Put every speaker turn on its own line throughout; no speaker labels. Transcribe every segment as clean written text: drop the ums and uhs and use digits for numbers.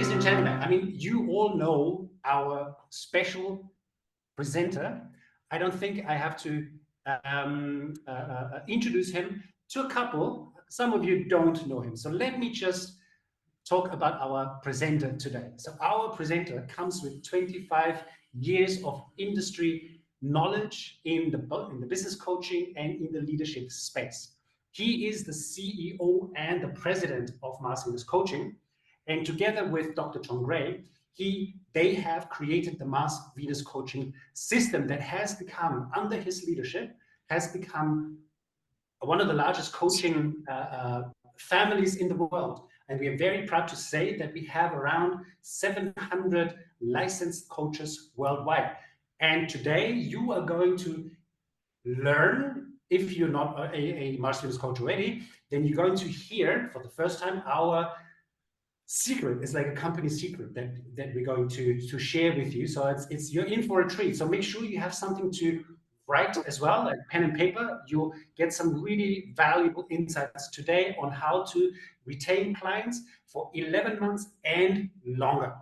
ladies and gentlemen, I mean, you all know our special presenter. I don't think I have to introduce him to a couple. Some of you don't know him. So let me just talk about our presenter today. So our presenter comes with 25 years of industry knowledge in the business coaching and in the leadership space. He is the CEO and the president of Mars Venus Coaching. And together with Dr. John Gray, they have created the Mars Venus Coaching system that has become, under his leadership, has become one of the largest coaching families in the world. And we are very proud to say that we have around 700 licensed coaches worldwide. And today you are going to learn, if you're not a Mars Venus coach already, then you're going to hear for the first time our secret. It's like a company secret that we're going to share with you. So it's you're in for a treat. So make sure you have something to write as well, like pen and paper. You'll get some really valuable insights today on how to retain clients for 11 months and longer.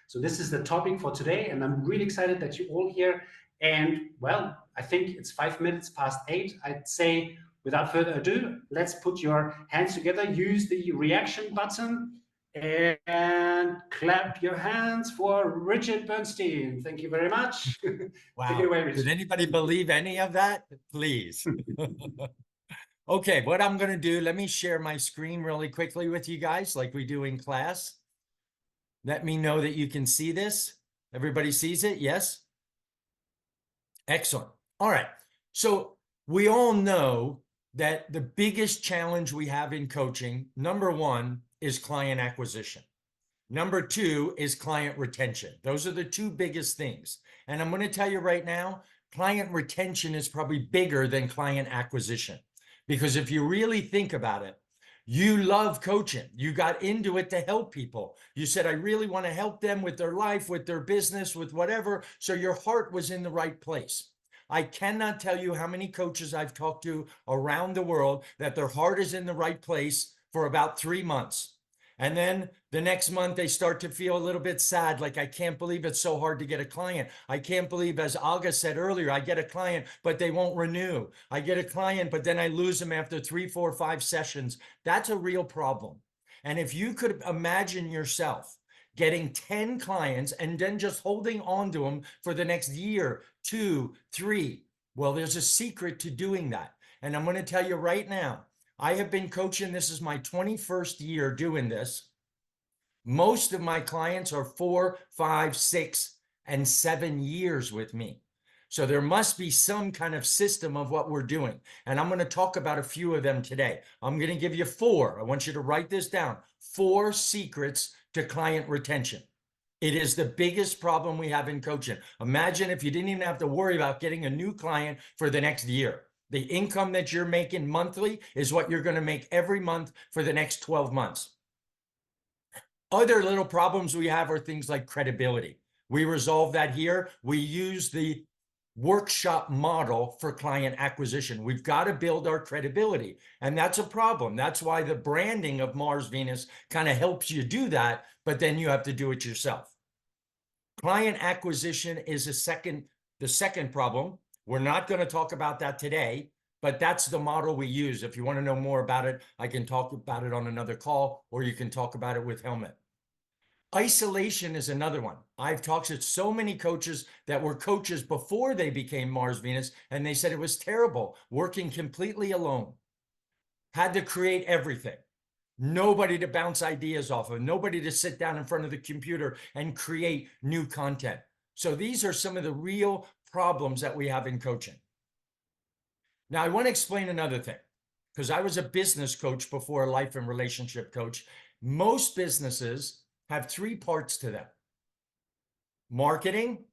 So this is the topic for today, and I'm really excited that you're all here. And well, I think it's 5 minutes past 8. I'd say without further ado, let's put your hands together, use the reaction button, and clap your hands for Richard Bernstein. Thank you very much.
Wow.
Take it away, Richard.
Did anybody believe any of that? Please. Okay, what I'm going to do, let me share my screen really quickly with you guys like we do in class. Let me know that you can see this. Everybody sees it? Yes? Excellent. All right. So we all know that the biggest challenge we have in coaching, number one, is client acquisition. Number two is client retention. Those are the two biggest things. And I'm going to tell you right now, client retention is probably bigger than client acquisition. Because if you really think about it, you love coaching. You got into it to help people. You said, I really want to help them with their life, with their business, with whatever. So your heart was in the right place. I cannot tell you how many coaches I've talked to around the world that their heart is in the right place for about 3 months. And then the next month they start to feel a little bit sad, like I can't believe it's so hard to get a client. I can't believe, as Aga said earlier, I get a client, but they won't renew. I get a client, but then I lose them after 3, 4, 5 sessions. That's a real problem. And if you could imagine yourself getting 10 clients and then just holding on to them for the next year, 2, 3, well, there's a secret to doing that. And I'm going to tell you right now, I have been coaching. This is my 21st year doing this. Most of my clients are 4, 5, 6, and 7 years with me. So there must be some kind of system of what we're doing. And I'm going to talk about a few of them today. I'm going to give you 4. I want you to write this down. 4 secrets to client retention. It is the biggest problem we have in coaching. Imagine if you didn't even have to worry about getting a new client for the next year. The income that you're making monthly is what you're going to make every month for the next 12 months. Other little problems we have are things like credibility. We resolve that here. We use the workshop model for client acquisition. We've got to build our credibility. And that's a problem. That's why the branding of Mars Venus kind of helps you do that, but then you have to do it yourself. Client acquisition is the second problem. We're not going to talk about that today, but that's the model we use. If you want to know more about it, I can talk about it on another call, or you can talk about it with Helmut. Isolation is another one. I've talked to so many coaches that were coaches before they became Mars Venus, and they said it was terrible, working completely alone. Had to create everything. Nobody to bounce ideas off of, nobody to sit down in front of the computer and create new content. So these are some of the real problems that we have in coaching. Now, I want to explain another thing, because I was a business coach before a life and relationship coach. Most businesses have 3 parts to them: marketing,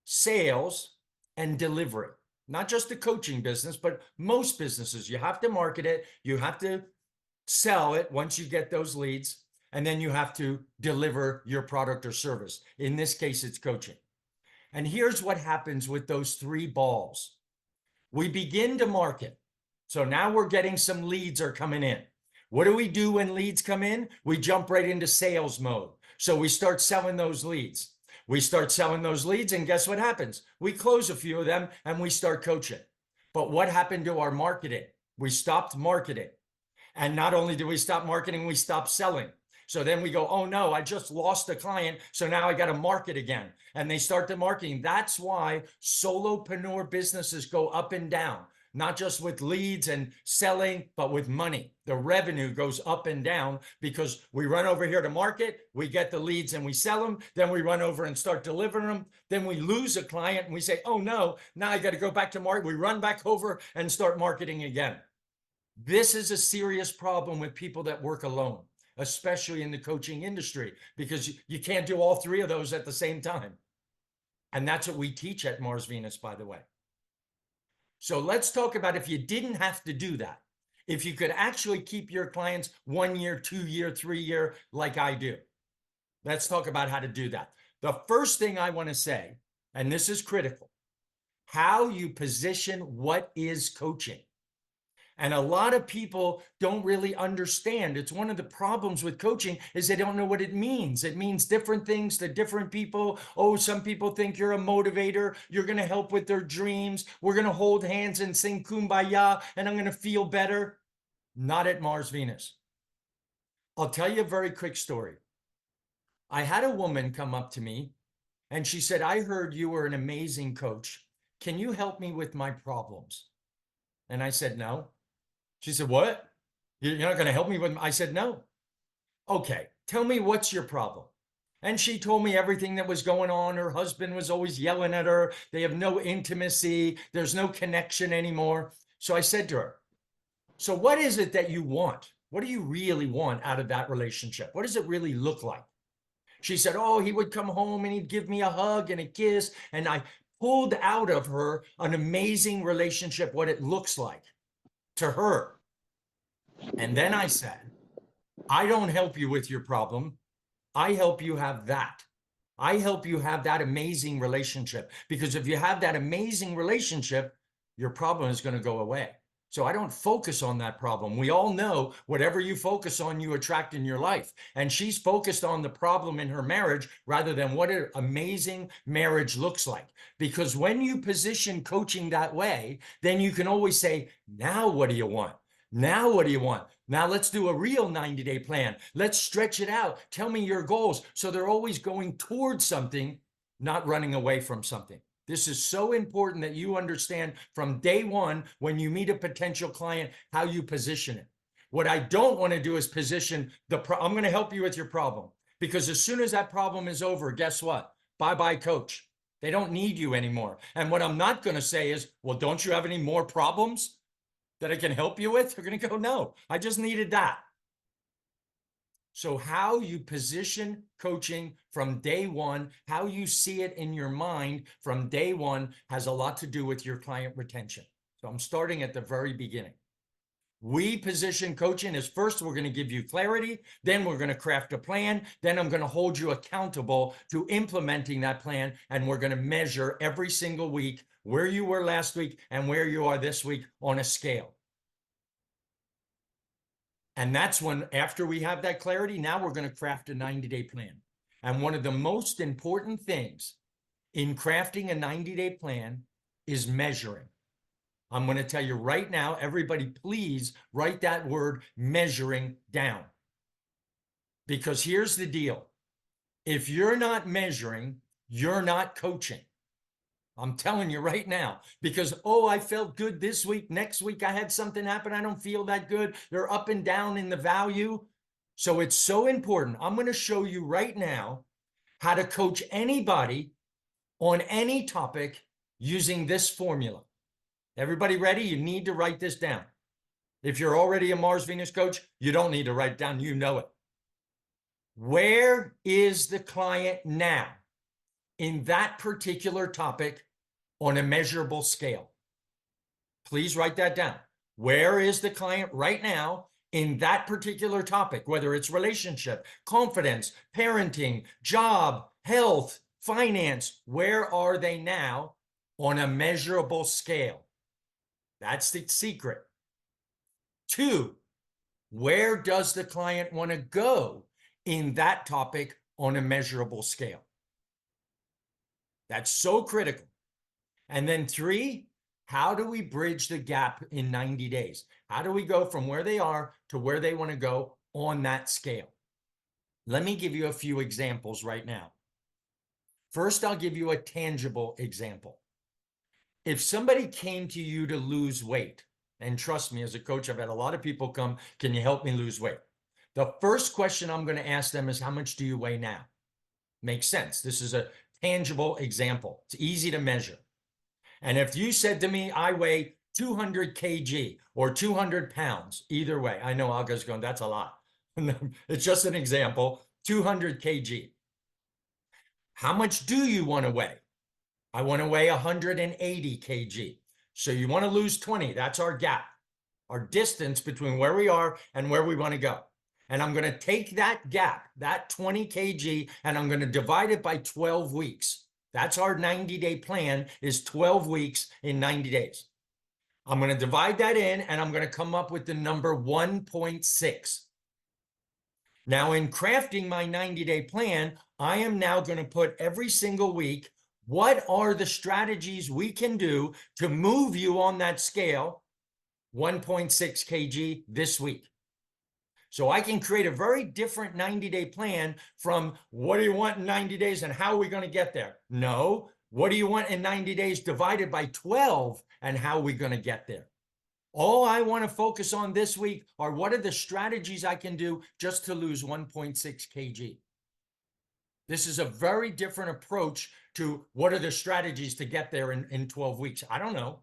sales, and delivery. Not just the coaching business, but most businesses. You have to market it, you have to sell it once you get those leads, and then you have to deliver your product or service. In this case, it's coaching. And here's what happens with those 3 balls. We begin to market. So now we're getting some leads are coming in. What do we do when leads come in? We jump right into sales mode. So we start selling those leads. We start selling those leads, and guess what happens? We close a few of them and we start coaching. But what happened to our marketing? We stopped marketing. And not only did we stop marketing, we stopped selling. So then we go, oh no, I just lost a client. So now I got to market again. And they start the marketing. That's why solopreneur businesses go up and down, not just with leads and selling, but with money. The revenue goes up and down because we run over here to market, we get the leads and we sell them. Then we run over and start delivering them. Then we lose a client and we say, oh no, now I got to go back to market. We run back over and start marketing again. This is a serious problem with people that work alone, especially in the coaching industry, because you can't do all three of those at the same time. And that's what we teach at Mars Venus, by the way. So let's talk about if you didn't have to do that, if you could actually keep your clients 1 year, 2 year, 3 year, like I do. Let's talk about how to do that. The first thing I want to say, and this is critical, how you position what is coaching. And a lot of people don't really understand. It's one of the problems with coaching is they don't know what it means. It means different things to different people. Oh, some people think you're a motivator. You're going to help with their dreams. We're going to hold hands and sing Kumbaya, and I'm going to feel better. Not at Mars Venus. I'll tell you a very quick story. I had a woman come up to me and she said, I heard you were an amazing coach. Can you help me with my problems? And I said, no. She said, what? You're not going to help me with them? I said, no. Okay, tell me what's your problem. And she told me everything that was going on. Her husband was always yelling at her. They have no intimacy. There's no connection anymore. So I said to her, so what is it that you want? What do you really want out of that relationship? What does it really look like? She said, oh, he would come home and he'd give me a hug and a kiss. And I pulled out of her an amazing relationship, what it looks like to her. And then I said, I don't help you with your problem. I help you have that. I help you have that amazing relationship, because if you have that amazing relationship, your problem is going to go away. So I don't focus on that problem. We all know whatever you focus on, you attract in your life. And she's focused on the problem in her marriage rather than what an amazing marriage looks like. Because when you position coaching that way, then you can always say, now what do you want? Now what do you want? Now let's do a real 90-day plan. Let's stretch it out. Tell me your goals. So they're always going towards something, not running away from something. This is so important that you understand from day one when you meet a potential client how you position it. What I don't want to do is position I'm going to help you with your problem, because as soon as that problem is over, guess what? Bye-bye, coach. They don't need you anymore. And what I'm not going to say is, well, don't you have any more problems that I can help you with? They're going to go, no, I just needed that. So how you position coaching from day one, how you see it in your mind from day one has a lot to do with your client retention. So I'm starting at the very beginning. We position coaching as first, we're going to give you clarity. Then we're going to craft a plan. Then I'm going to hold you accountable to implementing that plan. And we're going to measure every single week where you were last week and where you are this week on a scale. And that's when, after we have that clarity, now we're going to craft a 90-day plan. And one of the most important things in crafting a 90-day plan is measuring. I'm going to tell you right now, everybody, please write that word measuring down. Because here's the deal. If you're not measuring, you're not coaching. I'm telling you right now, because, oh, I felt good this week. Next week, I had something happen. I don't feel that good. They're up and down in the value. So it's so important. I'm going to show you right now how to coach anybody on any topic using this formula. Everybody ready? You need to write this down. If you're already a Mars Venus coach, you don't need to write it down. You know it. Where is the client now in that particular topic on a measurable scale? Please write that down. Where is the client right now in that particular topic, whether it's relationship, confidence, parenting, job, health, finance? Where are they now on a measurable scale? That's the secret. 2, Where does the client want to go in that topic on a measurable scale? That's so critical. And then 3, how do we bridge the gap in 90 days? How do we go from where they are to where they want to go on that scale? Let me give you a few examples right now. First, I'll give you a tangible example. If somebody came to you to lose weight, and trust me, as a coach, I've had a lot of people come, can you help me lose weight? The first question I'm going to ask them is, how much do you weigh now? Makes sense. This is a tangible example. It's easy to measure. And if you said to me, I weigh 200 kg or 200 pounds, either way, I know Alga's going, that's a lot. It's just an example, 200 kg. How much do you want to weigh? I want to weigh 180 kg. So you want to lose 20. That's our gap, our distance between where we are and where we want to go. And I'm going to take that gap, that 20 kg, and I'm going to divide it by 12 weeks. That's our 90-day plan, is 12 weeks in 90 days. I'm going to divide that in, and I'm going to come up with the number 1.6. Now, in crafting my 90-day plan, I am now going to put every single week, what are the strategies we can do to move you on that scale, 1.6 kg this week? So I can create a very different 90-day plan from what do you want in 90 days and how are we going to get there? No, what do you want in 90 days divided by 12 and how are we going to get there? All I want to focus on this week are what are the strategies I can do just to lose 1.6 kg. This is a very different approach to what are the strategies to get there in 12 weeks. I don't know,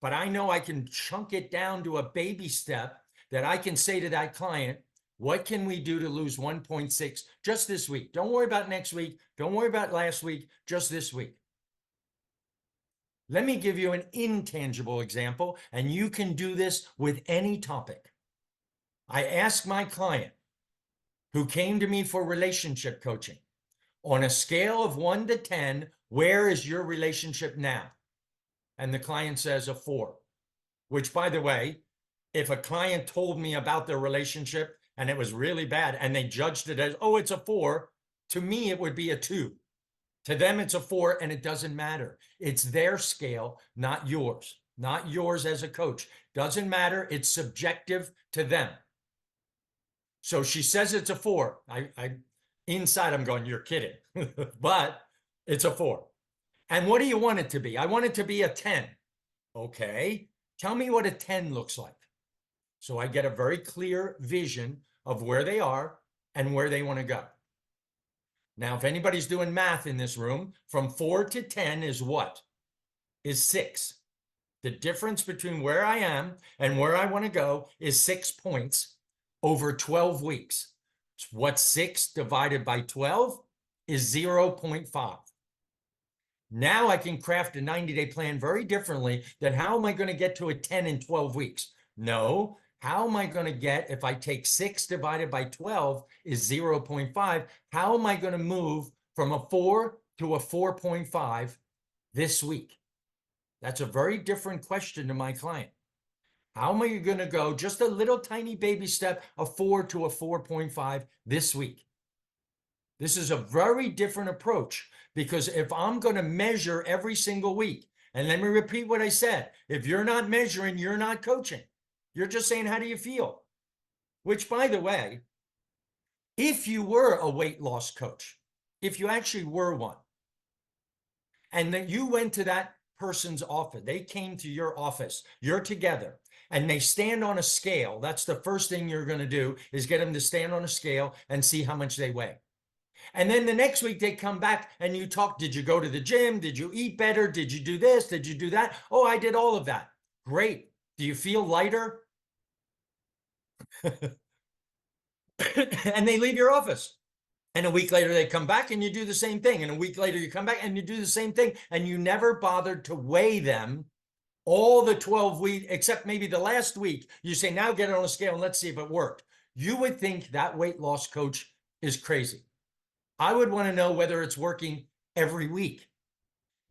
but I know I can chunk it down to a baby step that I can say to that client, what can we do to lose 1.6 just this week? Don't worry about next week. Don't worry about last week, just this week. Let me give you an intangible example, and you can do this with any topic. I asked my client who came to me for relationship coaching, on a scale of 1 to 10, where is your relationship now? And the client says a 4, which, by the way, if a client told me about their relationship and it was really bad and they judged it as, oh, it's a 4, to me, it would be a 2. To them, it's a 4, and it doesn't matter. It's their scale, not yours. Not yours as a coach. Doesn't matter. It's subjective to them. So she says it's a 4. Inside, I'm going, you're kidding. But it's a 4. And what do you want it to be? I want it to be a 10. Okay. Tell me what a 10 looks like. So I get a very clear vision of where they are and where they want to go. Now, if anybody's doing math in this room, from 4 to 10 is what? Is 6. The difference between where I am and where I want to go is 6 points over 12 weeks. What's 6 divided by 12 is 0.5. Now I can craft a 90-day plan very differently than how am I going to get to a 10 in 12 weeks? No. How am I going to get, if I take 6 divided by 12 is 0.5, how am I going to move from a 4 to a 4.5 this week? That's a very different question to my client. How am I going to go just a little tiny baby step, a 4 to a 4.5 this week? This is a very different approach, because if I'm going to measure every single week, and let me repeat what I said, if you're not measuring, you're not coaching. You're just saying, how do you feel? Which, by the way, if you were a weight loss coach, if you actually were one, and then you went to that person's office, they came to your office, you're together, and they stand on a scale, that's the first thing you're going to do is get them to stand on a scale and see how much they weigh. And then the next week they come back and you talk, did you go to the gym? Did you eat better? Did you do this? Did you do that? Oh, I did all of that. Great. Do you feel lighter? And they leave your office. And a week later, they come back and you do the same thing. And a week later, you come back and you do the same thing. And you never bothered to weigh them all the 12 weeks, except maybe the last week. You say, now get it on a scale and let's see if it worked. You would think that weight loss coach is crazy. I would want to know whether it's working every week.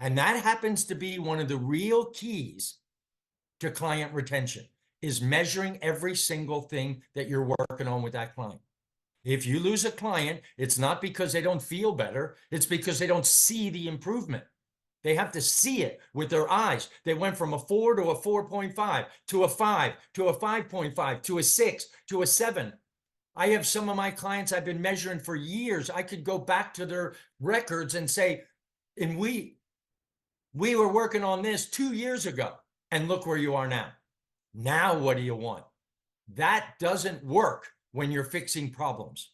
And that happens to be one of the real keys to client retention. is measuring every single thing that you're working on with that client. If you lose a client, it's not because they don't feel better. It's because they don't see the improvement. They have to see it with their eyes. They went from a 4 to a 4.5 to a 5 to a 5.5 to a 6 to a 7. I have some of my clients I've been measuring for years. I could go back to their records and say, and we were working on this 2 years ago, and look where you are now. Now, what do you want? That doesn't work when you're fixing problems.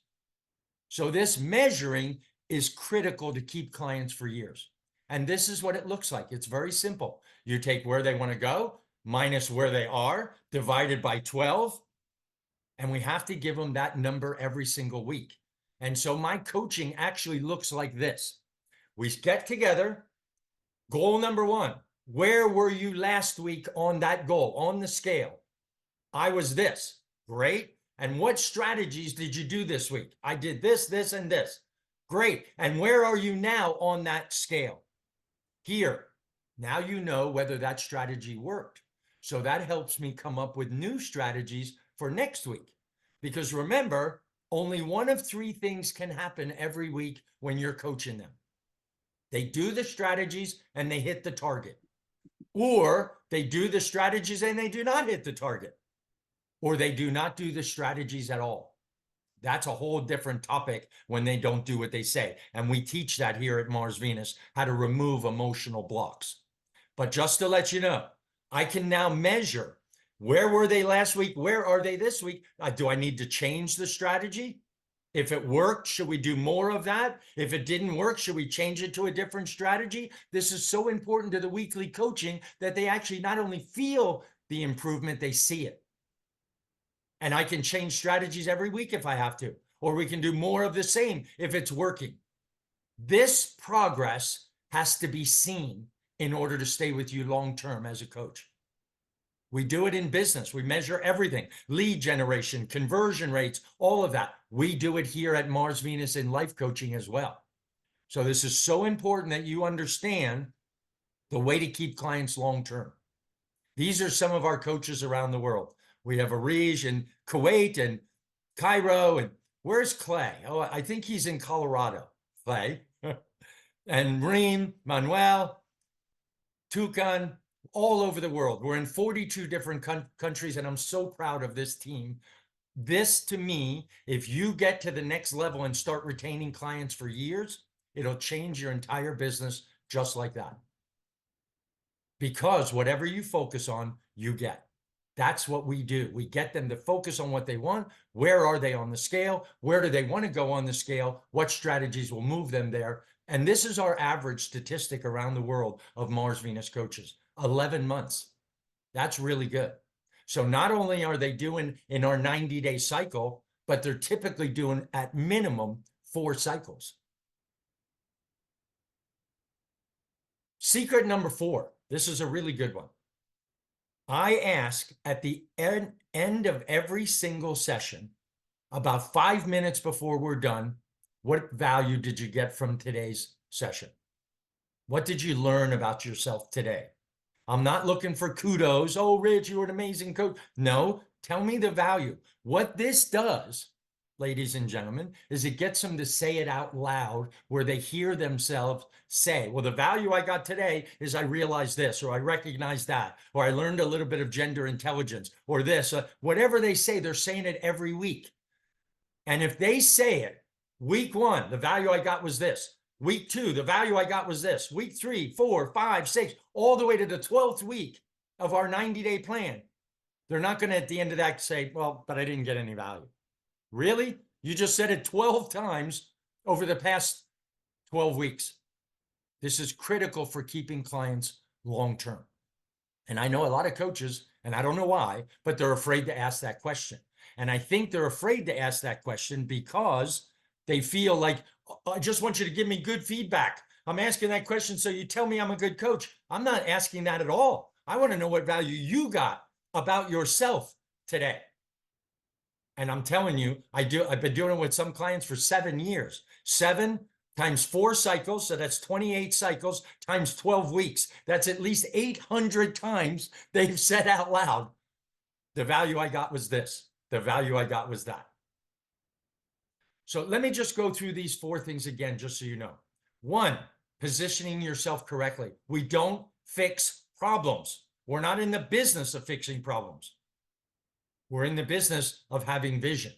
So this measuring is critical to keep clients for years. And this is what it looks like. It's very simple. You take where they want to go minus where they are, divided by 12. And we have to give them that number every single week. And so my coaching actually looks like this. We get together. Goal number 1, where were you last week on that goal, on the scale? I was this. Great. And what strategies did you do this week? I did this, this, and this. Great. And where are you now on that scale? Here. Now you know whether that strategy worked. So that helps me come up with new strategies for next week. Because remember, only one of 3 things can happen every week when you're coaching them. They do the strategies and they hit the target. Or they do the strategies and they do not hit the target. Or they do not do the strategies at all. That's a whole different topic when they don't do what they say. And we teach that here at Mars Venus, how to remove emotional blocks. But just to let you know, I can now measure, where were they last week? Where are they this week? Do I need to change the strategy? If it worked, should we do more of that? If it didn't work, should we change it to a different strategy? This is so important to the weekly coaching that they actually not only feel the improvement, they see it. And I can change strategies every week if I have to, or we can do more of the same if it's working. This progress has to be seen in order to stay with you long-term as a coach. We do it in business. We measure everything, lead generation, conversion rates, all of that. We do it here at Mars Venus in life coaching as well. So this is so important that you understand the way to keep clients long-term. These are some of our coaches around the world. We have Arij in Kuwait and Cairo. And where's Clay? Oh, I think he's in Colorado. Clay. And Reem, Manuel, Tukan, all over the world. We're in 42 different countries, and I'm so proud of this team. This, to me, if you get to the next level and start retaining clients for years, it'll change your entire business just like that. Because whatever you focus on, you get. That's what we do. We get them to focus on what they want. Where are they on the scale? Where do they want to go on the scale? What strategies will move them there? And this is our average statistic around the world of Mars Venus coaches. 11 months. That's really good. So not only are they doing in our 90-day cycle, but they're typically doing at minimum 4 cycles. Secret number 4. This is a really good one. I ask at the end of every single session, about 5 minutes before we're done, what value did you get from today's session? What did you learn about yourself today? I'm not looking for kudos. Oh, Rich, you're an amazing coach. No, tell me the value. What this does, ladies and gentlemen, is it gets them to say it out loud where they hear themselves say, well, the value I got today is I realized this, or I recognize that, or I learned a little bit of gender intelligence, or this, whatever they say, they're saying it every week. And if they say it, week 1, the value I got was this. Week 2, the value I got was this. Week 3, 4, 5, 6, all the way to the 12th week of our 90-day plan. They're not going to, at the end of that, say, well, but I didn't get any value. Really? You just said it 12 times over the past 12 weeks. This is critical for keeping clients long-term. And I know a lot of coaches, and I don't know why, but they're afraid to ask that question. And I think they're afraid to ask that question because they feel like, I just want you to give me good feedback. I'm asking that question so you tell me I'm a good coach. I'm not asking that at all. I want to know what value you got about yourself today. And I'm telling you, I've been doing it with some clients for 7 years. 7 times 4 cycles, so that's 28 cycles times 12 weeks. That's at least 800 times they've said out loud The value I got was this. The value I got was that. So let me just go through these 4 things again, just so you know. 1, positioning yourself correctly. We don't fix problems. We're not in the business of fixing problems. We're in the business of having vision.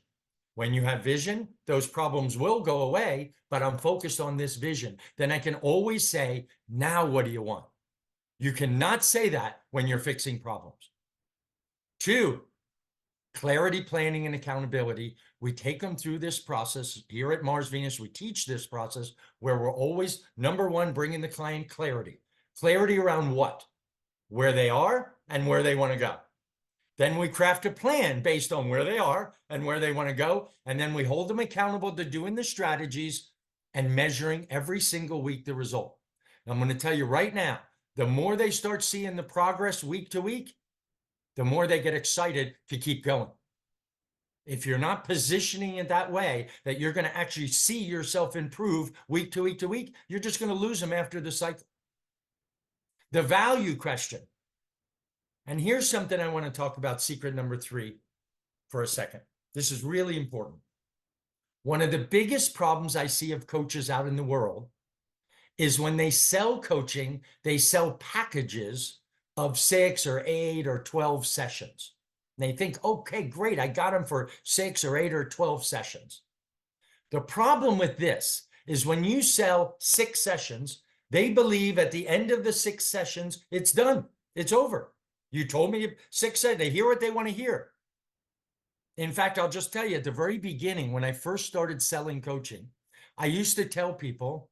When you have vision, those problems will go away, but I'm focused on this vision. Then I can always say, now what do you want? You cannot say that when you're fixing problems. 2, clarity, planning, and accountability. We take them through this process here at Mars Venus. We teach this process where we're always, number 1, bringing the client clarity. Clarity around what? Where they are and where they want to go. Then we craft a plan based on where they are and where they want to go. And then we hold them accountable to doing the strategies and measuring every single week the result. And I'm going to tell you right now, the more they start seeing the progress week to week, the more they get excited to keep going. If you're not positioning it that way, that you're going to actually see yourself improve week to week to week, you're just going to lose them after the cycle. The value question. And here's something I want to talk about, secret number 3, for a second. This is really important. One of the biggest problems I see of coaches out in the world is when they sell coaching, they sell packages of 6 or 8 or 12 sessions. And they think, okay, great, I got them for 6 or 8 or 12 sessions. The problem with this is when you sell 6 sessions, they believe at the end of the 6 sessions, it's done, it's over. You told me 6 sessions, they hear what they want to hear. In fact, I'll just tell you, at the very beginning, when I first started selling coaching, I used to tell people,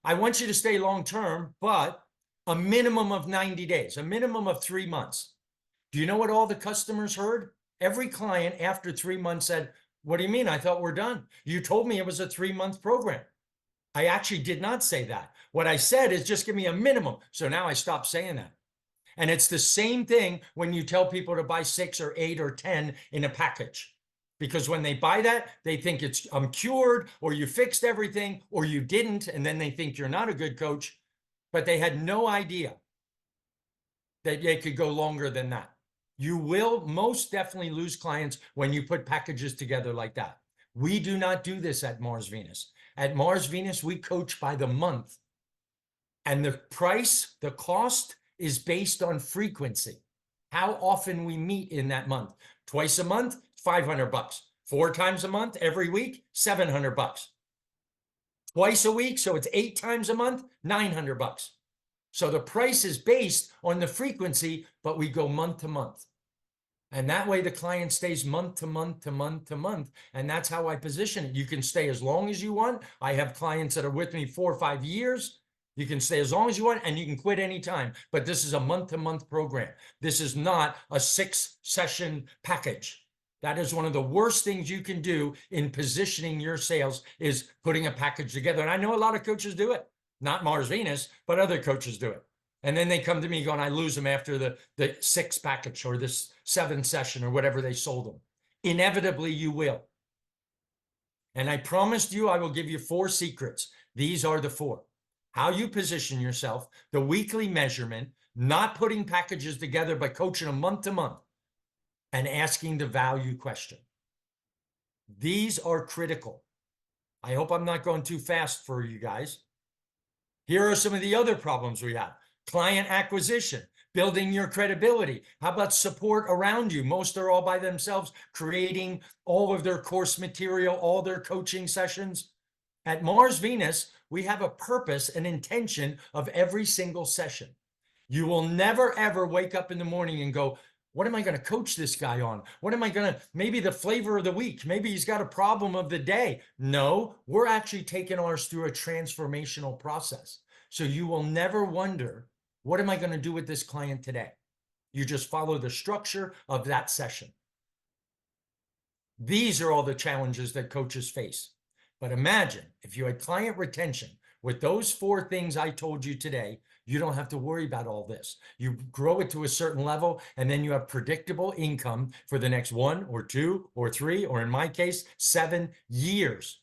I want you to stay long-term, but a minimum of 90 days, a minimum of 3 months. Do you know what all the customers heard? Every client after 3 months said, what do you mean? I thought we're done. You told me it was a 3-month program. I actually did not say that. What I said is just give me a minimum. So now I stopped saying that. And it's the same thing when you tell people to buy 6 or 8 or 10 in a package. Because when they buy that, they think it's I'm cured, or you fixed everything, or you didn't, and then they think you're not a good coach. But they had no idea that they could go longer than that. You will most definitely lose clients when you put packages together like that. We do not do this at Mars Venus. At Mars Venus, we coach by the month. And the price, the cost, is based on frequency. How often we meet in that month. Twice a month, $500. 4 times a month, every week, $700. Twice a week, so it's 8 times a month, $900. So the price is based on the frequency, but we go month to month. And that way the client stays month to month to month to month. And that's how I position it. You can stay as long as you want. I have clients that are with me 4 or 5 years. You can stay as long as you want, and you can quit anytime. But this is a month-to-month program. This is not a 6-session package. That is one of the worst things you can do in positioning your sales, is putting a package together. And I know a lot of coaches do it. Not Mars Venus, but other coaches do it. And then they come to me going, I lose them after the 6 package or this 7 session or whatever they sold them. Inevitably, you will. And I promised you I will give you 4 secrets. These are the 4. How you position yourself, the weekly measurement, not putting packages together, but coaching them month to month, and asking the value question. These are critical. I hope I'm not going too fast for you guys. Here are some of the other problems we have. Client acquisition, building your credibility. How about support around you? Most are all by themselves, creating all of their course material, all their coaching sessions. At Mars Venus, we have a purpose and intention of every single session. You will never, ever wake up in the morning and go, what am I going to coach this guy on? What am I going to, maybe the flavor of the week, maybe he's got a problem of the day. No, we're actually taking ours through a transformational process. So you will never wonder, what am I going to do with this client today? You just follow the structure of that session. These are all the challenges that coaches face. But imagine if you had client retention with those 4 things I told you today, you don't have to worry about all this. You grow it to a certain level, and then you have predictable income for the next 1 or 2 or 3, or in my case, 7 years.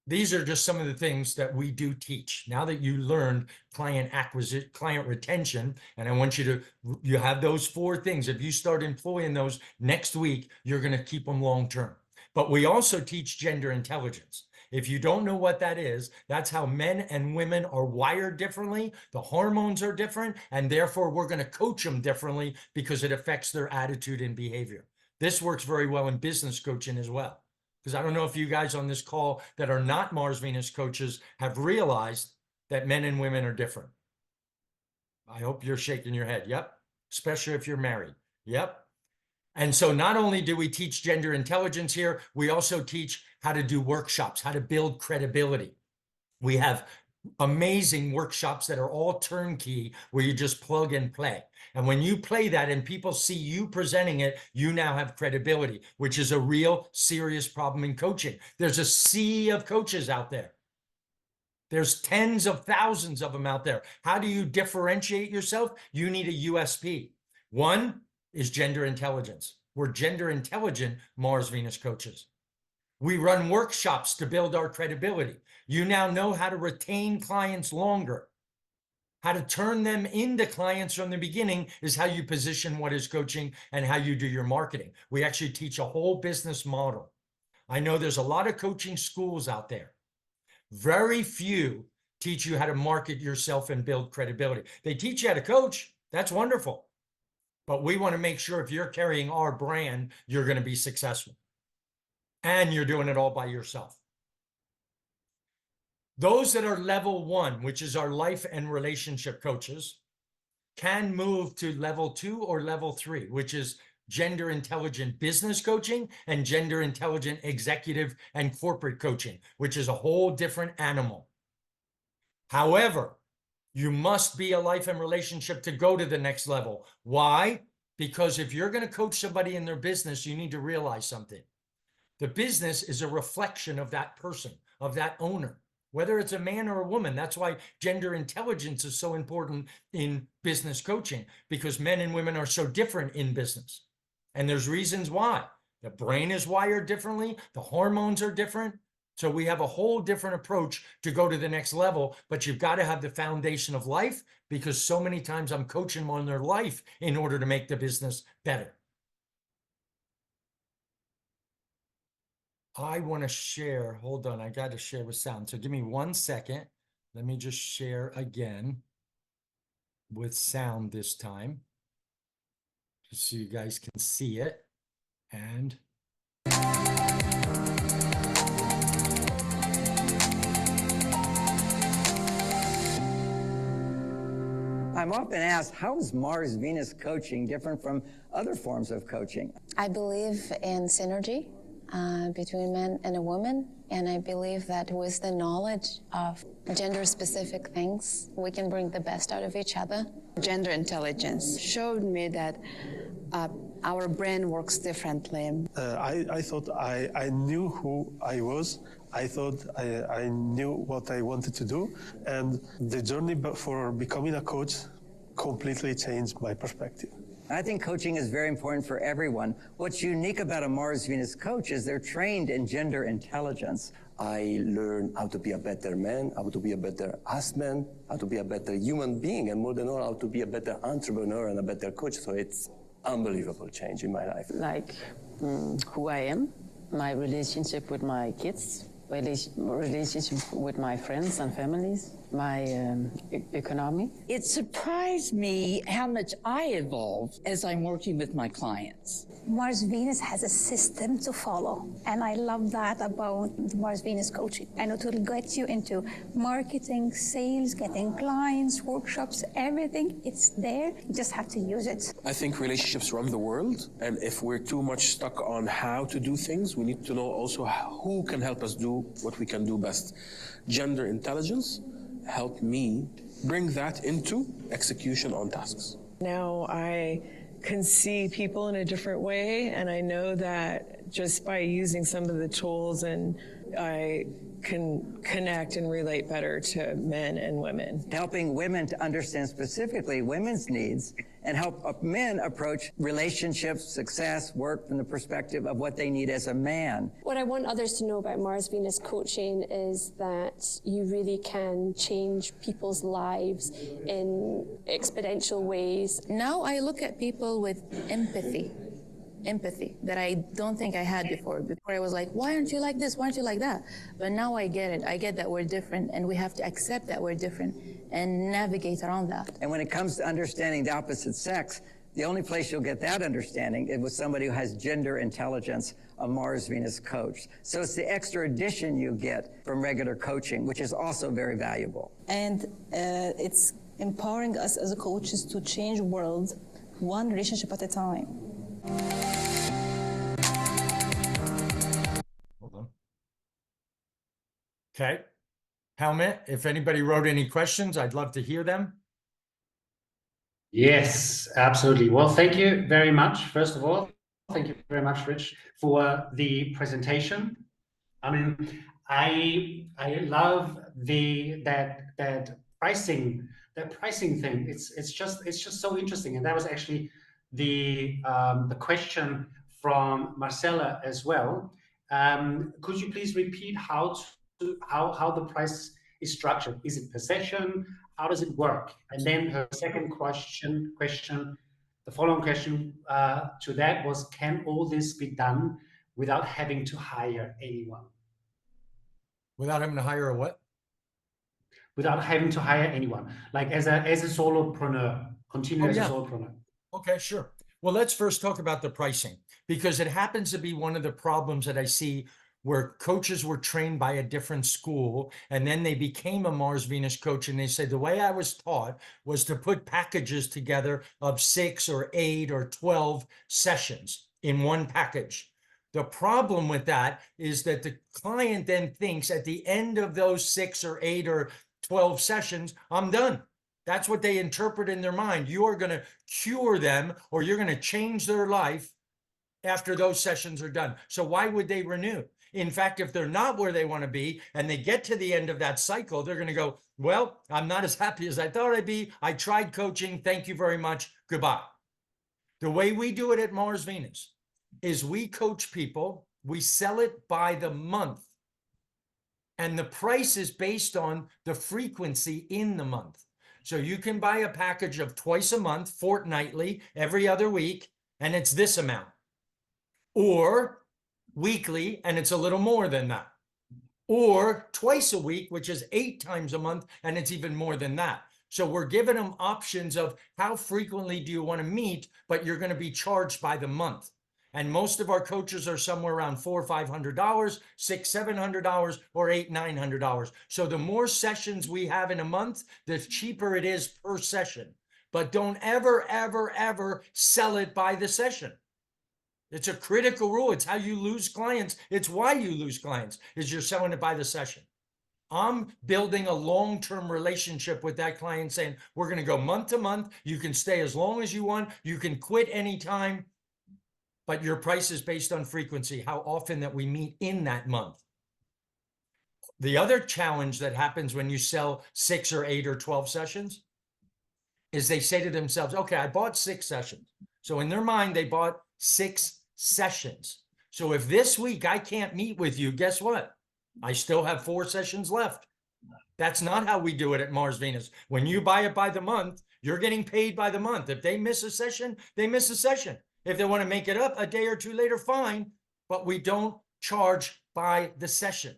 these are just some of the things that we do teach. Now that you learned client acquisition, client retention, and I want you have those 4 things. If you start employing those next week, you're going to keep them long term. But we also teach gender intelligence. If you don't know what that is, that's how men and women are wired differently. The hormones are different, and therefore we're going to coach them differently because it affects their attitude and behavior. This works very well in business coaching as well. Because I don't know if you guys on this call that are not Mars Venus coaches have realized that men and women are different. I hope you're shaking your head. Yep. Especially if you're married. Yep. And so not only do we teach gender intelligence here, we also teach how to do workshops, how to build credibility. We have amazing workshops that are all turnkey where you just plug and play. And when you play that and people see you presenting it, you now have credibility, which is a real serious problem in coaching. There's a sea of coaches out there. There's tens of thousands of them out there. How do you differentiate yourself? You need a USP. One is gender intelligence. We're gender intelligent Mars Venus coaches. We run workshops to build our credibility. You now know how to retain clients longer. How to turn them into clients from the beginning is how you position what is coaching and how you do your marketing. We actually teach a whole business model. I know there's a lot of coaching schools out there. Very few teach you how to market yourself and build credibility. They teach you how to coach. That's wonderful. But we want to make sure if you're carrying our brand, you're going to be successful. And you're doing it all by yourself. Those that are level 1, which is our life and relationship coaches, can move to level 2 or level 3, which is gender intelligent business coaching and gender intelligent executive and corporate coaching, which is a whole different animal. However, you must be a life and relationship to go to the next level. Why? Because if you're going to coach somebody in their business, you need to realize something. The business is a reflection of that person, of that owner, whether it's a man or a woman. That's why gender intelligence is so important in business coaching, because men and women are so different in business. And there's reasons why. The brain is wired differently. The hormones are different. So we have a whole different approach to go to the next level, but you've got to have the foundation of life, because so many times I'm coaching them on their life in order to make the business better. I want to share, hold on, I got to share with sound. So give me 1 second. Let me just share again with sound this time, just so you guys can see it. And
I'm often asked, how is Mars Venus coaching different from other forms of coaching?
I believe in synergy between men and a woman, and I believe that with the knowledge of gender-specific things, we can bring the best out of each other.
Gender intelligence showed me that our brain works differently.
I thought I knew who I was. I thought I knew what I wanted to do, and the journey for becoming a coach completely changed my perspective.
I think coaching is very important for everyone. What's unique about a Mars Venus coach is they're trained in gender intelligence.
I learned how to be a better man, how to be a better husband, how to be a better human being, and more than all, how to be a better entrepreneur and a better coach. So it's unbelievable change in my life.
Like who I am, my relationship with my kids, relationship with my friends and families, my economy.
It surprised me how much I evolved as I'm working with my clients.
Mars Venus has a system to follow, and I love that about Mars Venus coaching. And it will get you into marketing, sales, getting clients, workshops, everything. It's there. You just have to use it.
I think relationships run the world, and if we're too much stuck on how to do things, we need to know also who can help us do what we can do best. Gender intelligence helped me bring that into execution on tasks.
Now I can see people in a different way, and I know that just by using some of the tools, and I can connect and relate better to men and women.
Helping women to understand specifically women's needs and help men approach relationships, success, work from the perspective of what they need as a man.
What I want others to know about Mars Venus coaching is that you really can change people's lives in exponential ways.
Now I look at people with empathy that I don't think I had before. Before I was like, why aren't you like this? Why aren't you like that? But now I get it. I get that we're different, and we have to accept that we're different and navigate around that.
And when it comes to understanding the opposite sex, the only place you'll get that understanding is with somebody who has gender intelligence, a Mars-Venus coach. So it's the extra addition you get from regular coaching, which is also very valuable.
And it's empowering us as coaches to change the world one relationship at a time.
Hold on. Okay. Helmet, if anybody wrote any questions, I'd love to hear them.
Yes, absolutely. Well, thank you very much. First of all, thank you very much, Rich, for the presentation. I mean, I love that pricing thing. It's just so interesting, and that was actually the question from Marcella as well. Could you please repeat how the price is structured? Is it per session? How does it work? And then her second question, the following question to that was, can all this be done without having to hire anyone?
Without having to hire a what?
Without having to hire anyone, like as a solopreneur, continue as a solopreneur.
Okay, sure. Well, let's first talk about the pricing, because it happens to be one of the problems that I see where coaches were trained by a different school, and then they became a Mars-Venus coach, and they said, the way I was taught was to put packages together of 6 or 8 or 12 sessions in one package. The problem with that is that the client then thinks at the end of those 6 or 8 or 12 sessions, I'm done. That's what they interpret in their mind. You are going to cure them, or you're going to change their life after those sessions are done. So why would they renew? In fact, if they're not where they want to be and they get to the end of that cycle, they're going to go, well, I'm not as happy as I thought I'd be. I tried coaching. Thank you very much. Goodbye. The way we do it at Mars Venus is we coach people. We sell it by the month. And the price is based on the frequency in the month. So you can buy a package of twice a month, fortnightly, every other week, and it's this amount. Or weekly, and it's a little more than that. Or twice a week, which is 8 times a month, and it's even more than that. So we're giving them options of how frequently do you want to meet, but you're going to be charged by the month. And most of our coaches are somewhere around $400 or $500, $600, $700, or $800, $900. So the more sessions we have in a month, the cheaper it is per session. But don't ever, ever, ever sell it by the session. It's a critical rule. It's how you lose clients. It's why you lose clients, is you're selling it by the session. I'm building a long-term relationship with that client, saying, we're going to go month to month. You can stay as long as you want. You can quit anytime, but your price is based on frequency, how often that we meet in that month. The other challenge that happens when you sell 6 or 8 or 12 sessions is they say to themselves, okay, I bought 6 sessions. So in their mind, they bought 6 sessions. So if this week I can't meet with you, guess what? I still have 4 sessions left. That's not how we do it at Mars Venus. When you buy it by the month, you're getting paid by the month. If they miss a session, they miss a session. If they want to make it up a day or two later, fine. But we don't charge by the session.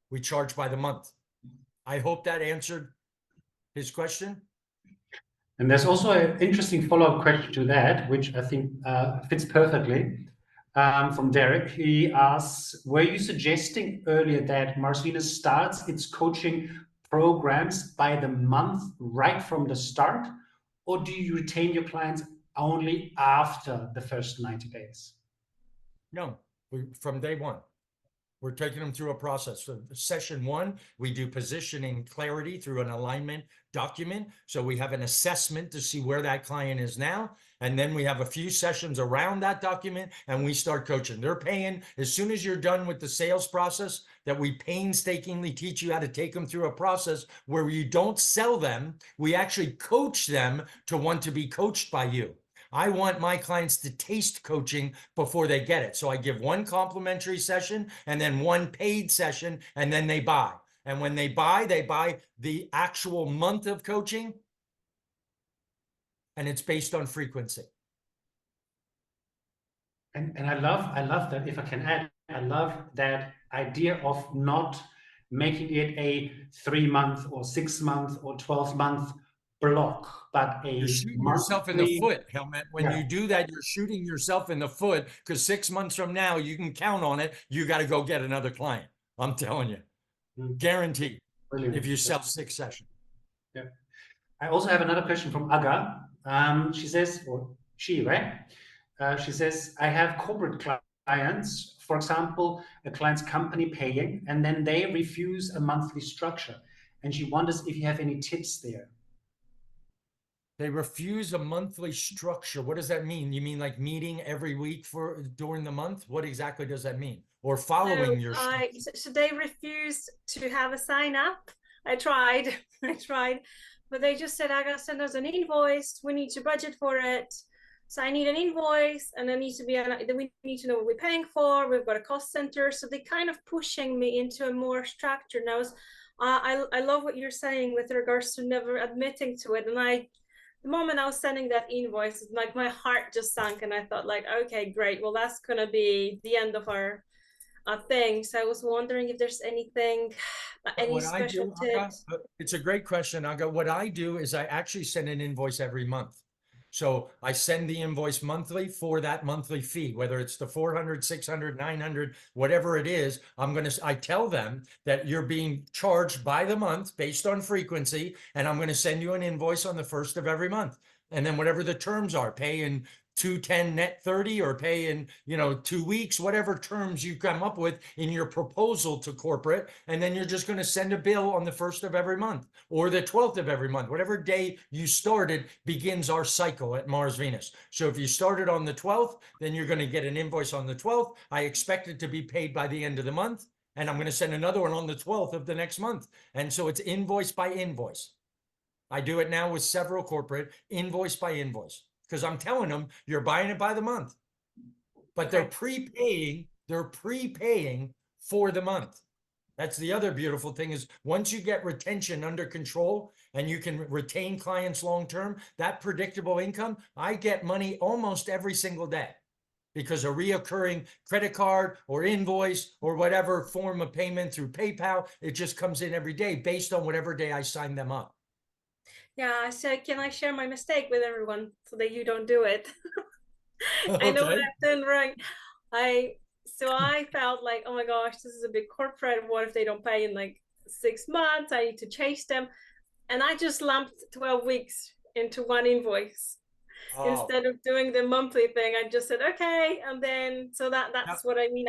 We charge by the month. I hope that answered his question.
And there's also an interesting follow-up question to that, which I think fits perfectly, from Derek. He asks, were you suggesting earlier that Mars Venus starts its coaching programs by the month right from the start, or do you retain your clients only after the first 90 days?
No, from day one. We're taking them through a process. So session 1, we do positioning clarity through an alignment document. So we have an assessment to see where that client is now. And then we have a few sessions around that document and we start coaching. They're paying, as soon as you're done with the sales process, that we painstakingly teach you how to take them through a process where you don't sell them. We actually coach them to want to be coached by you. I want my clients to taste coaching before they get it. So I give one complimentary session and then one paid session, and then they buy. And when they buy the actual month of coaching, and it's based on frequency.
And I love that, if I can add, I love that idea of not making it a 3-month or 6-month or 12-month block, but
You're
a
shooting yourself in the
monthly.
foot, Helmet. When
Yeah.
you do that, you're shooting yourself in the foot, because 6 months from now, you can count on it. You got to go get another client. I'm telling you, guaranteed.
Brilliant.
If you sell 6 sessions.
Yeah. I also have another question from Aga. She says, or she, right? She says, I have corporate clients, for example, a client's company paying, and then they refuse a monthly structure. And she wonders if you have any tips there.
They refuse a monthly structure. What does that mean? You mean like meeting every week during the month? What exactly does that mean? Or following your
so they refused to have a sign up. I tried, but they just said, I gotta send us an invoice. We need to budget for it. So I need an invoice, and we need to know what we're paying for. We've got a cost center. So they kind of pushing me into a more structure. Now, I love what you're saying with regards to never admitting to it. And the moment I was sending that invoice, like my heart just sunk, and I thought, like, okay, great. Well, that's gonna be the end of our thing. So I was wondering if there's anything, any special tips.
It's a great question, Aga. What I do is I actually send an invoice every month. So I send the invoice monthly for that monthly fee, whether it's the 400, 600, 900, whatever it is. I tell them that you're being charged by the month based on frequency, and I'm going to send you an invoice on the 1st of every month. And then whatever the terms are, pay in 210 net 30 or pay in 2 weeks, whatever terms you come up with in your proposal to corporate, and then you're just going to send a bill on the 1st of every month or the 12th of every month. Whatever day you started begins our cycle at Mars Venus. So if you started on the 12th, then you're going to get an invoice on the 12th. I expect it to be paid by the end of the month, and I'm going to send another one on the 12th of the next month. And so it's invoice by invoice. I do it now with several corporate, invoice by invoice, because I'm telling them you're buying it by the month, but they're prepaying for the month. That's the other beautiful thing, is once you get retention under control and you can retain clients long-term, that predictable income, I get money almost every single day, because a reoccurring credit card or invoice or whatever form of payment through PayPal, it just comes in every day based on whatever day I sign them up.
Yeah, so can I share my mistake with everyone so that you don't do it?
Okay.
I know what I've done wrong. I felt like, oh my gosh, this is a big corporate. What if they don't pay in like 6 months? I need to chase them. And I just lumped 12 weeks into one invoice.
Oh.
Instead of doing the monthly thing. I just said, okay. And then, so that's what I mean.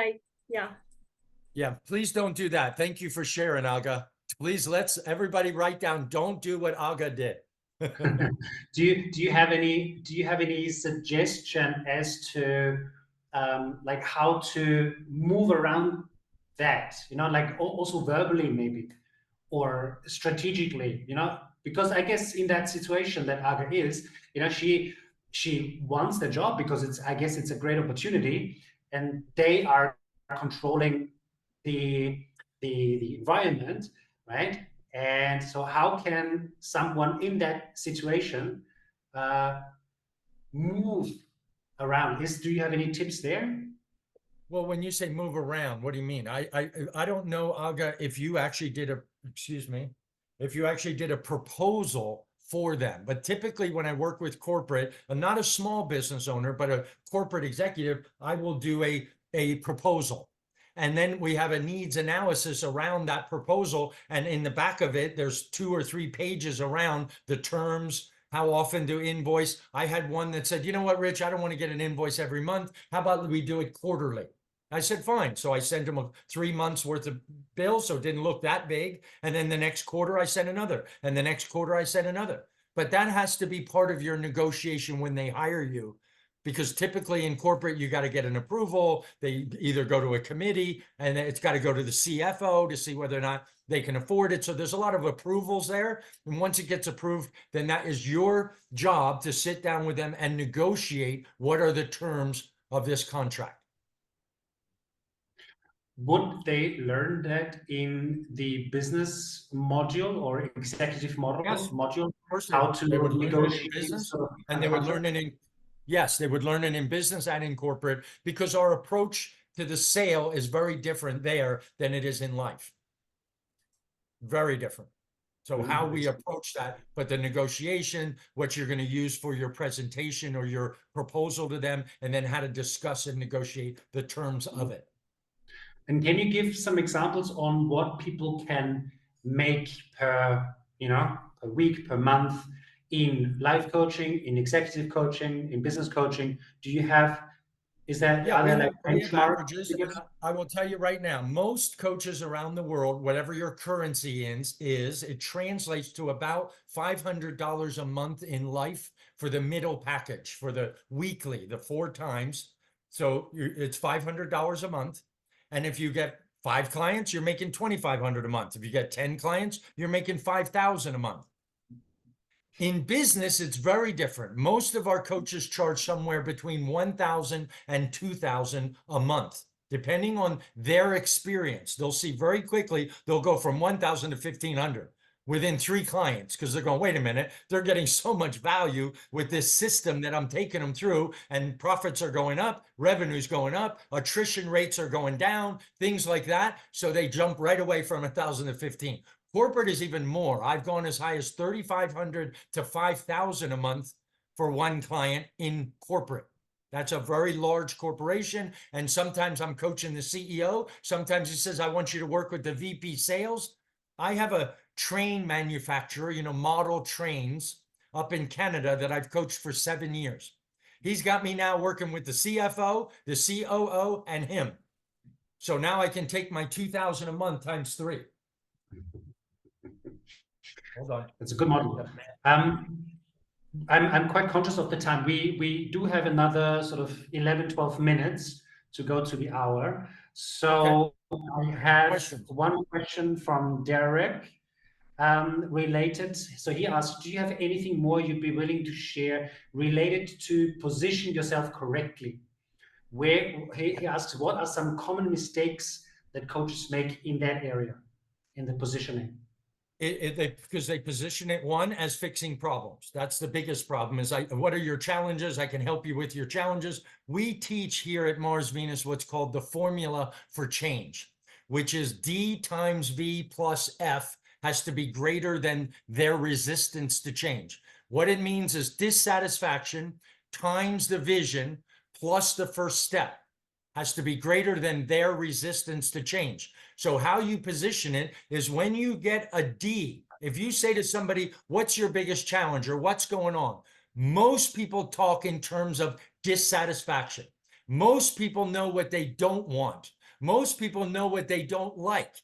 Yeah, please don't do that. Thank you for sharing, Aga. Please, let's everybody write down, don't do what Aga did.
Do you have any suggestion as to like how to move around that, like also verbally maybe, or strategically, because I guess in that situation that Aga is, she wants the job because I guess it's a great opportunity, and they are controlling the environment, right? And so how can someone in that situation move around? Do you have any tips there?
Well, when you say move around, what do you mean? I don't know, Aga, if you actually did a proposal for them. But typically when I work with corporate, I'm not a small business owner, but a corporate executive, I will do a proposal. And then we have a needs analysis around that proposal. And in the back of it, there's 2 or 3 pages around the terms, how often to invoice. I had one that said, you know what, Rich, I don't want to get an invoice every month. How about we do it quarterly? I said, fine. So I sent him 3 months worth of bills, so it didn't look that big. And then the next quarter I sent another, and the next quarter I sent another. But that has to be part of your negotiation when they hire you, because typically in corporate, you got to get an approval. They either go to a committee, and it's got to go to the CFO to see whether or not they can afford it. So there's a lot of approvals there. And once it gets approved, then that is your job to sit down with them and negotiate what are the terms of this contract.
Would they learn that in the business module or executive model
Yes,
module?
Of course
How to
they would learn it in
negotiate
business,
sort of
and they would learn it in, yes, they would learn it in business and in corporate, because our approach to the sale is very different there than it is in life. Very different. So how we approach that, but the negotiation, what you're going to use for your presentation or your proposal to them, and then how to discuss and negotiate the terms of it.
And can you give some examples on what people can make per, per week, per month in life coaching, in executive coaching, in business coaching? Do you have, are there like
we have
benchmark
averages.
figures?
I will tell you right now, most coaches around the world, whatever your currency is, it translates to about $500 a month in life for the middle package, for the weekly, the 4 times. So it's $500 a month. And if you get 5 clients, you're making $2,500 a month. If you get 10 clients, you're making $5,000 a month. In business, it's very different. Most of our coaches charge somewhere between $1,000 and $2,000 a month, depending on their experience. They'll see very quickly, they'll go from $1,000 to $1,500 within 3 clients, because they're going, wait a minute, they're getting so much value with this system that I'm taking them through, and profits are going up, revenue's going up, attrition rates are going down, things like that. So they jump right away from 1,000 to 15. Corporate is even more. I've gone as high as 3,500 to 5,000 a month for one client in corporate. That's a very large corporation. And sometimes I'm coaching the CEO. Sometimes he says, I want you to work with the VP sales. I have a train manufacturer, model trains up in Canada that I've coached for 7 years. He's got me now working with the CFO, the COO, and him. So now I can take my 2,000 a month times 3. Hold on.
It's a good model. I'm quite conscious of the time. We do have another sort of 11, 12 minutes to go to the hour. So I have one question from Derek related. So he asked, do you have anything more you'd be willing to share related to position yourself correctly? Where he asked, what are some common mistakes that coaches make in that area, in the positioning?
Because they position it, one, as fixing problems. That's the biggest problem, is what are your challenges? I can help you with your challenges. We teach here at Mars Venus what's called the formula for change, which is D times V plus F has to be greater than their resistance to change. What it means is dissatisfaction times the vision plus the first step has to be greater than their resistance to change. So how you position it is when you get a D, if you say to somebody, what's your biggest challenge or what's going on? Most people talk in terms of dissatisfaction. Most people know what they don't want. Most people know what they don't like.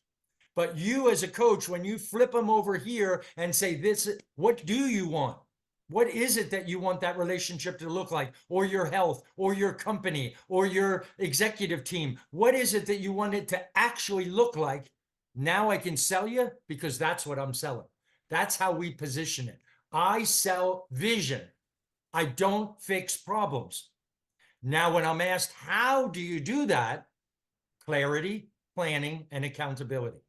But you as a coach, when you flip them over here and say, what do you want? What is it that you want that relationship to look like, or your health, or your company, or your executive team? What is it that you want it to actually look like? Now I can sell you, because that's what I'm selling. That's how we position it. I sell vision. I don't fix problems. Now, when I'm asked, how do you do that? Clarity, planning, and accountability.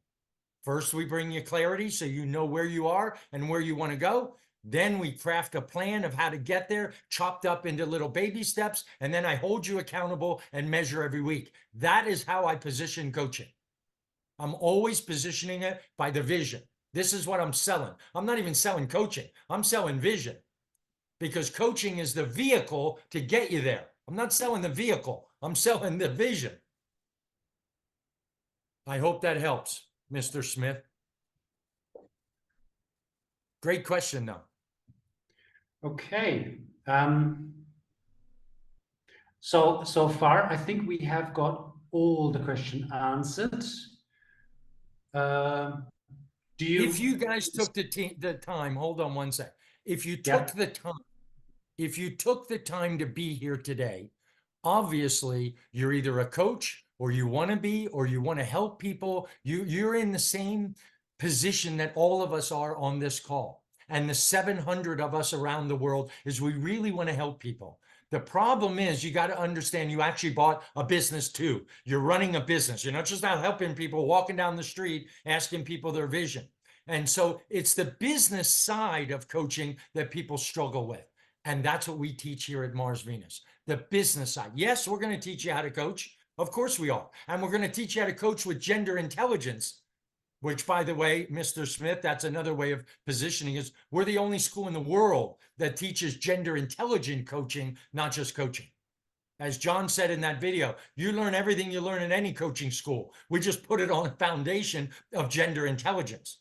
First, we bring you clarity so you know where you are and where you want to go. Then we craft a plan of how to get there, chopped up into little baby steps, and then I hold you accountable and measure every week. That is how I position coaching. I'm always positioning it by the vision. This is what I'm selling. I'm not even selling coaching. I'm selling vision, because coaching is the vehicle to get you there. I'm not selling the vehicle. I'm selling the vision. I hope that helps, Mr. Smith. Great question, though.
Okay. So far, I think we have got all the question answered. Do you?
If you guys took the time, hold on one sec. If you took the time, if you took the time to be here today, obviously you're either a coach or you want to be, or you want to help people. You're in the same position that all of us are on this call. And the 700 of us around the world is we really want to help people. The problem is you got to understand you actually bought a business too. You're running a business. You're not just out helping people, walking down the street, asking people their vision. And so it's the business side of coaching that people struggle with. And that's what we teach here at Mars Venus, the business side. Yes, we're going to teach you how to coach. Of course we are. And we're going to teach you how to coach with gender intelligence, which, by the way, Mr. Smith, that's another way of positioning is we're the only school in the world that teaches gender intelligent coaching, not just coaching. As John said in that video, you learn everything you learn in any coaching school. We just put it on a foundation of gender intelligence.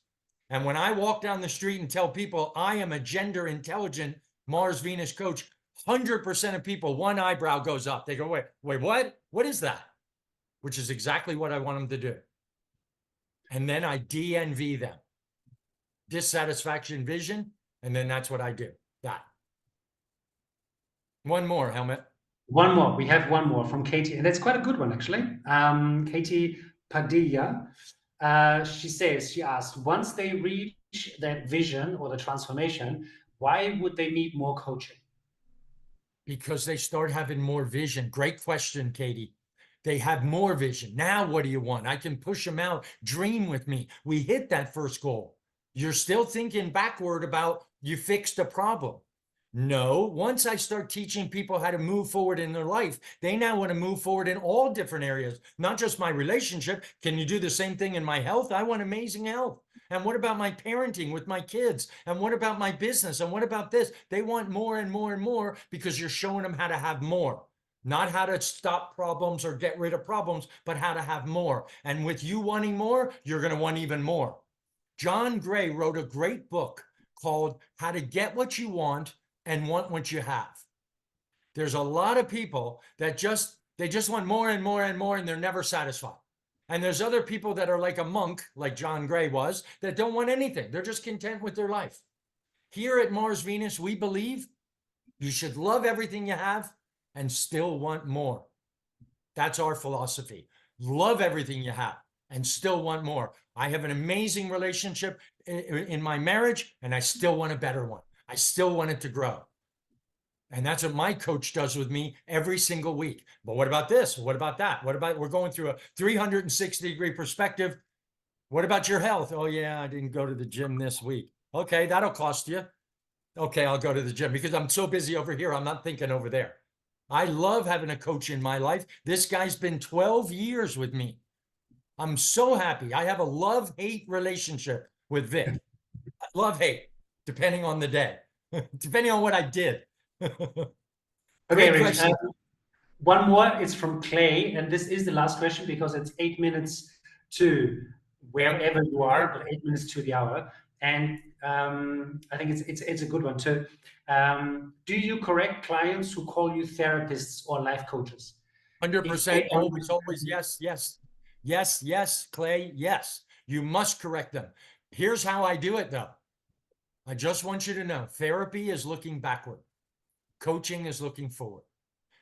And when I walk down the street and tell people I am a gender intelligent Mars Venus coach, 100% of people, one eyebrow goes up. They go, wait, what? What is that? Which is exactly what I want them to do. And then I DNV them. Dissatisfaction vision. And then that's what I do. That. One more, Helmut.
One more. We have one more from Katie. And that's quite a good one, actually. Katie Padilla. She asked, once they reach that vision or the transformation, why would they need more coaching?
Because they start having more vision. Great question, Katie. They have more vision. Now, what do you want? I can push them out. Dream with me. We hit that first goal. You're still thinking backward about you fixed a problem. No, once I start teaching people how to move forward in their life, they now want to move forward in all different areas, not just my relationship. Can you do the same thing in my health? I want amazing health. And what about my parenting with my kids? And what about my business? And what about this? They want more and more and more because you're showing them how to have more. Not how to stop problems or get rid of problems, but how to have more. And with you wanting more, you're going to want even more. John Gray wrote a great book called How to Get What You Want and Want What You Have. There's a lot of people that they just want more and more and more, and they're never satisfied. And there's other people that are like a monk, like John Gray was, that don't want anything. They're just content with their life. Here at Mars Venus, we believe you should love everything you have and still want more. That's our philosophy. Love everything you have and still want more. I have an amazing relationship in my marriage, and I still want a better one. I still want it to grow. And that's what my coach does with me every single week. But what about this? What about that? What about, we're going through a 360-degree perspective. What about your health? Oh yeah, I didn't go to the gym this week. Okay, that'll cost you. Okay, I'll go to the gym because I'm so busy over here. I'm not thinking over there. I love having a coach in my life. This guy's been 12 years with me. I'm so happy. I have a love-hate relationship with Vic. Love-hate, depending on the day, depending on what I did.
Okay, Rich, one more. It's from Clay, and this is the last question because it's 8 minutes to wherever you are, but 8 minutes to the hour. And I think it's a good one too. Do you correct clients who call you therapists or life coaches?
100%. Always, yes, Clay, yes. You must correct them. Here's how I do it, though. I just want you to know, therapy is looking backward. Coaching is looking forward.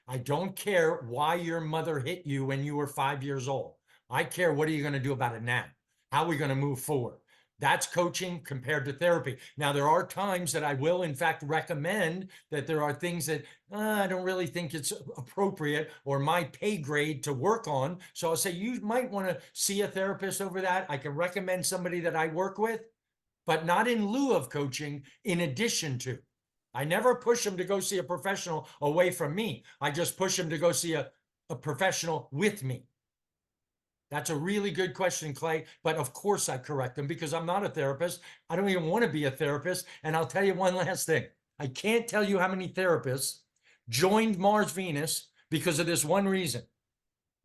I don't care why your mother hit you when you were 5 years old. I care, what are you going to do about it now? How are we going to move forward? That's coaching compared to therapy. Now, there are times that I will, in fact, recommend that there are things that I don't really think it's appropriate or my pay grade to work on. So I'll say, you might want to see a therapist over that. I can recommend somebody that I work with, but not in lieu of coaching, in addition to. I never push them to go see a professional away from me. I just push them to go see a professional with me. That's a really good question, Clay. But of course I correct them because I'm not a therapist. I don't even want to be a therapist. And I'll tell you one last thing. I can't tell you how many therapists joined Mars Venus because of this one reason.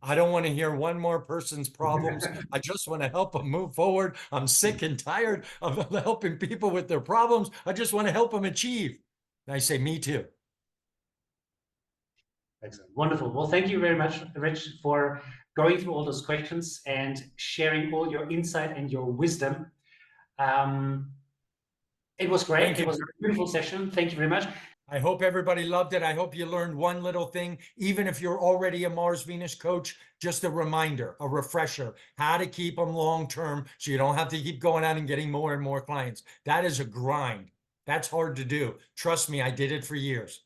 I don't want to hear one more person's problems. I just want to help them move forward. I'm sick and tired of helping people with their problems. I just want to help them achieve. And I say, me too.
Excellent. Wonderful. Well, thank you very much, Rich, for going through all those questions and sharing all your insight and your wisdom. It was great. It was a beautiful session. Thank you very much.
I hope everybody loved it. I hope you learned one little thing, even if you're already a Mars Venus coach, just a reminder, a refresher, how to keep them long-term so you don't have to keep going out and getting more and more clients. That is a grind. That's hard to do. Trust me, I did it for years.